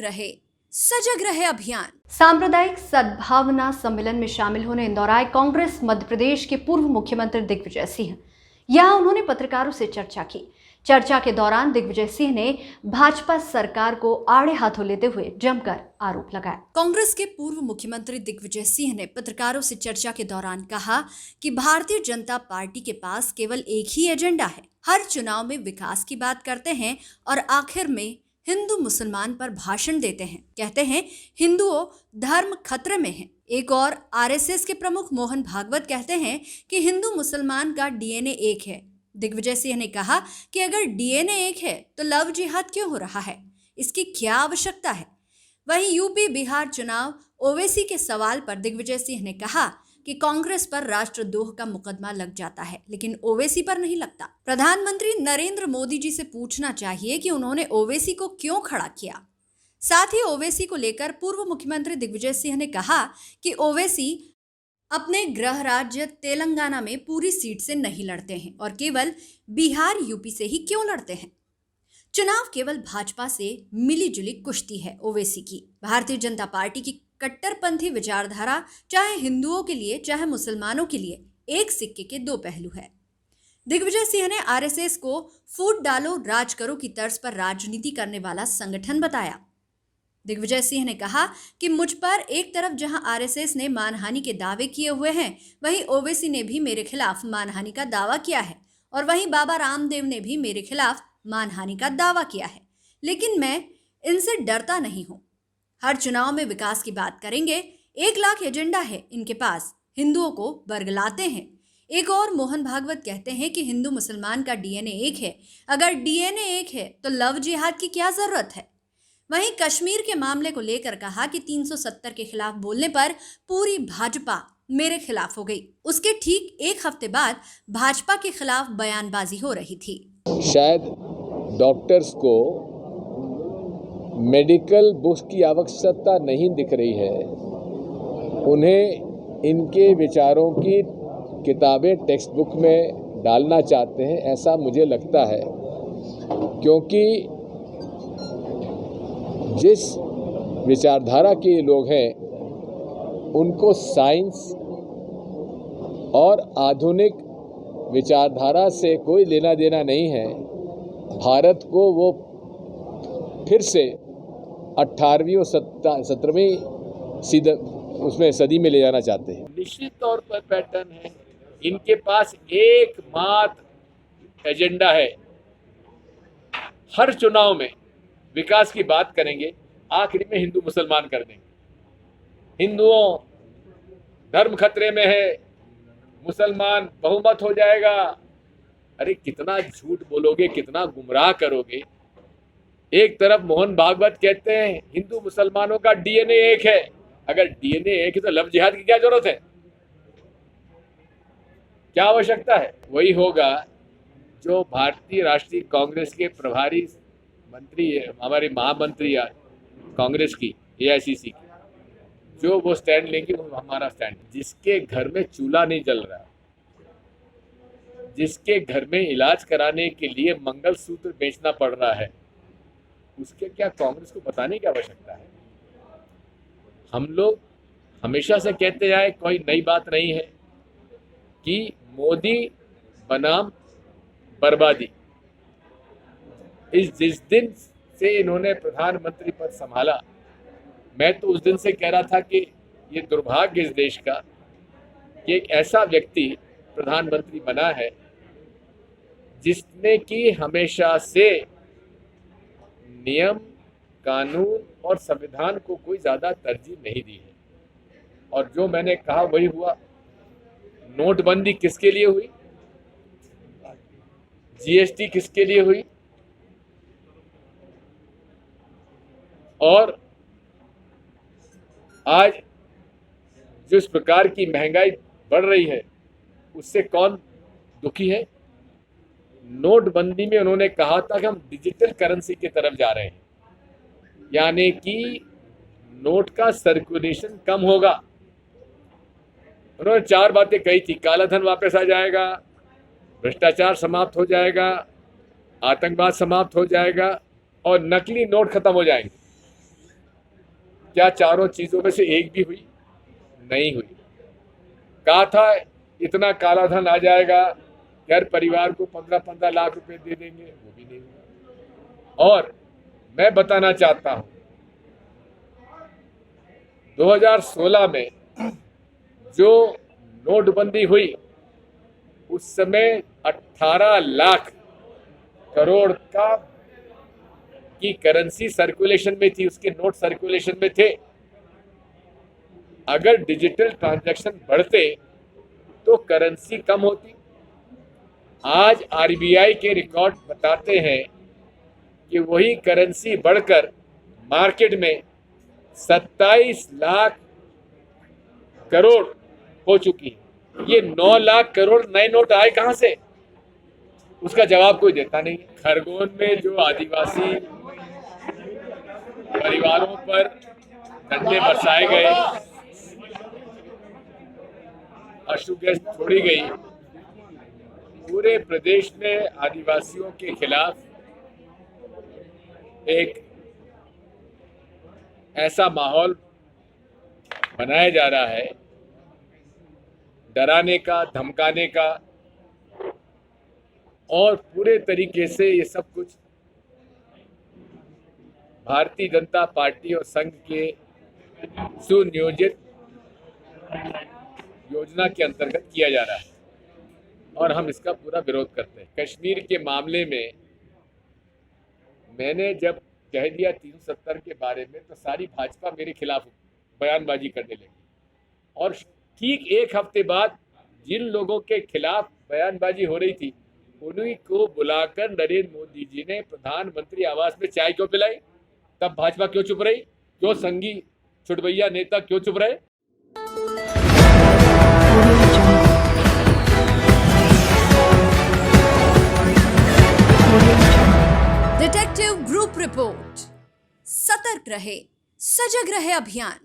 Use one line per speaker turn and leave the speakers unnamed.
रहे, सजग रहे अभियान।
सांप्रदायिक सद्भावना सम्मेलन में शामिल होने इंदौर आए कांग्रेस मध्य प्रदेश के पूर्व मुख्यमंत्री दिग्विजय सिंह। यहां उन्होंने पत्रकारों से चर्चा की। चर्चा के दौरान दिग्विजय सिंह ने भाजपा सरकार को आड़े हाथों लेते हुए जमकर आरोप लगाया।
कांग्रेस के पूर्व मुख्यमंत्री दिग्विजय सिंह ने पत्रकारों से चर्चा के दौरान कहा कि भारतीय जनता पार्टी के पास केवल एक ही एजेंडा है। हर चुनाव में विकास की बात करते हैं और आखिर में हिंदू मुसलमान पर भाषण देते हैं। कहते हैं हिंदुओं धर्म खतरे में है। एक और आरएसएस के प्रमुख मोहन भागवत कहते हैं कि हिंदू मुसलमान का डीएनए एक है। दिग्विजय सिंह ने कहा कि अगर डीएनए एक है तो लव जिहाद क्यों हो रहा है, इसकी क्या आवश्यकता है। वहीं यूपी बिहार चुनाव ओवैसी के सवाल पर दिग्विजय सिंह ने कहा कि कांग्रेस पर राष्ट्रद्रोह का मुकदमा लग जाता है, लेकिन ओवैसी पर नहीं लगता। प्रधानमंत्री नरेंद्र मोदी जी से पूछना चाहिए कि उन्होंने ओवैसी को क्यों खड़ा किया। साथ ही ओवैसी को लेकर पूर्व मुख्यमंत्री दिग्विजय सिंह ने कहा कि ओवैसी अपने गृह राज्य तेलंगाना में पूरी सीट से नहीं लड़ते हैं और केवल बिहार यूपी से ही क्यों लड़ते हैं। चुनाव केवल भाजपा से मिलीजुली कुश्ती है ओवैसी की। भारतीय जनता पार्टी की कट्टरपंथी विचारधारा चाहे हिंदुओं के लिए चाहे मुसलमानों के लिए एक सिक्के के दो पहलू है। दिग्विजय सिंह ने आरएसएस को फूट डालो राज करो की तर्ज पर राजनीति करने वाला संगठन बताया। दिग्विजय सिंह ने कहा कि मुझ पर एक तरफ जहां आरएसएस ने मानहानि के दावे किए हुए हैं, वहीं ओवैसी ने भी मेरे खिलाफ मानहानि का दावा किया है और वहीं बाबा रामदेव ने भी मेरे खिलाफ मानहानि का दावा किया है। लेकिन मैं इनसे डरता नहीं हूं। हर चुनाव में विकास की बात करेंगे। 1 लाख एजेंडा है इनके पास, हिंदुओं को बरगलाते हैं। एक और मोहन भागवत कहते हैं कि हिंदू मुसलमान का डीएनए एक है। अगर डीएनए एक है तो लव जिहाद की क्या जरूरत है। वहीं कश्मीर के मामले को लेकर कहा कि 370 के खिलाफ बोलने पर पूरी भाजपा मेरे खिलाफ हो गई। उसके ठीक 1 हफ्ते बाद भाजपा के खिलाफ बयानबाजी हो रही थी।
शायद डॉक्टर्स को मेडिकल बुक्स की आवश्यकता नहीं दिख रही है, उन्हें इनके विचारों की किताबें टेक्स्ट बुक में डालना चाहते हैं, ऐसा मुझे लगता है। क्योंकि जिस विचारधारा के लोग हैं उनको साइंस और आधुनिक विचारधारा से कोई लेना देना नहीं है। भारत को वो फिर से 18वीं और 17वीं उसमें सदी में ले जाना चाहते हैं।
निश्चित तौर पर पैटर्न है। इनके पास एकमात्र एजेंडा है। हर चुनाव में विकास की बात करेंगे, आखिरी में हिंदू मुसलमान कर देंगे। हिंदुओं धर्म खतरे में है, मुसलमान बहुमत हो जाएगा। अरे कितना झूठ बोलोगे, कितना गुमराह करोगे। एक तरफ मोहन भागवत कहते हैं हिंदू मुसलमानों का डीएनए एक है। अगर डीएनए एक है तो लव जिहाद की क्या जरूरत है, क्या आवश्यकता है। वही होगा जो भारतीय राष्ट्रीय कांग्रेस के प्रभारी मंत्री है, हमारे महामंत्री कांग्रेस की एआईसीसी की, जो वो स्टैंड लेंगे वो हमारा स्टैंड। जिसके घर में चूल्हा नहीं जल रहा, जिसके घर में इलाज कराने के लिए मंगलसूत्र बेचना पड़ रहा है, उसके क्या कांग्रेस को बताने की आवश्यकता है। हम लोग हमेशा से कहते आए, कोई नई बात नहीं है कि मोदी बनाम बर्बादी। जिस दिन से इन्होंने प्रधानमंत्री पद संभाला, मैं तो उस दिन से कह रहा था कि ये दुर्भाग्य इस देश का कि एक ऐसा व्यक्ति प्रधानमंत्री बना है जिसने कि हमेशा से नियम कानून और संविधान को कोई ज़्यादा तरजीह नहीं दी है। और जो मैंने कहा वही हुआ। नोटबंदी किसके लिए हुई, जीएसटी किसके लिए हुई, और आज जिस प्रकार की महंगाई बढ़ रही है उससे कौन दुखी है। नोटबंदी में उन्होंने कहा था कि हम डिजिटल करेंसी की तरफ जा रहे हैं, यानी कि नोट का सर्कुलेशन कम होगा। उन्होंने 4 बातें कही थी। काला धन वापस आ जाएगा, भ्रष्टाचार समाप्त हो जाएगा, आतंकवाद समाप्त हो जाएगा और नकली नोट खत्म हो जाएंगे। क्या चारों चीजों में से एक भी हुई? नहीं हुई। कहा था इतना काला धन आ जाएगा कि हर परिवार को 15-15 लाख रुपए दे देंगे, वो भी नहीं हुआ। और मैं बताना चाहता हूं 2016 में जो नोटबंदी हुई उस समय 18 लाख करोड़ का की करेंसी सर्कुलेशन में थी, उसके नोट सर्कुलेशन में थे। अगर डिजिटल ट्रांजैक्शन बढ़ते तो करेंसी कम होती। आज आरबीआई के रिकॉर्ड बताते हैं कि वही करेंसी बढ़कर मार्केट में 27 लाख करोड़ हो चुकी है। ये 9 लाख करोड़ नए नोट आए कहां से? उसका जवाब कोई देता नहीं। खरगोन में जो आदिवासी परिवारों पर डंडे बरसाए गए, अश्रु गैस छोड़ी गई, पूरे प्रदेश में आदिवासियों के खिलाफ एक ऐसा माहौल बनाया जा रहा है, डराने का, धमकाने का, और पूरे तरीके से ये सब कुछ भारतीय जनता पार्टी और संघ के सुनियोजित योजना के अंतर्गत किया जा रहा है और हम इसका पूरा विरोध करते हैं। कश्मीर के मामले में मैंने जब कह दिया 370 के बारे में तो सारी भाजपा मेरे खिलाफ बयानबाजी करने लगी, और ठीक एक हफ्ते बाद जिन लोगों के खिलाफ बयानबाजी हो रही थी उन्हीं को बुलाकर नरेंद्र मोदी जी ने प्रधानमंत्री आवास में चाय क्यों पिलाई? तब भाजपा क्यों चुप रही? क्यों संघी छुटभैया नेता क्यों चुप रहे?
Detective group report. सतर्क रहे, सजग रहे अभियान।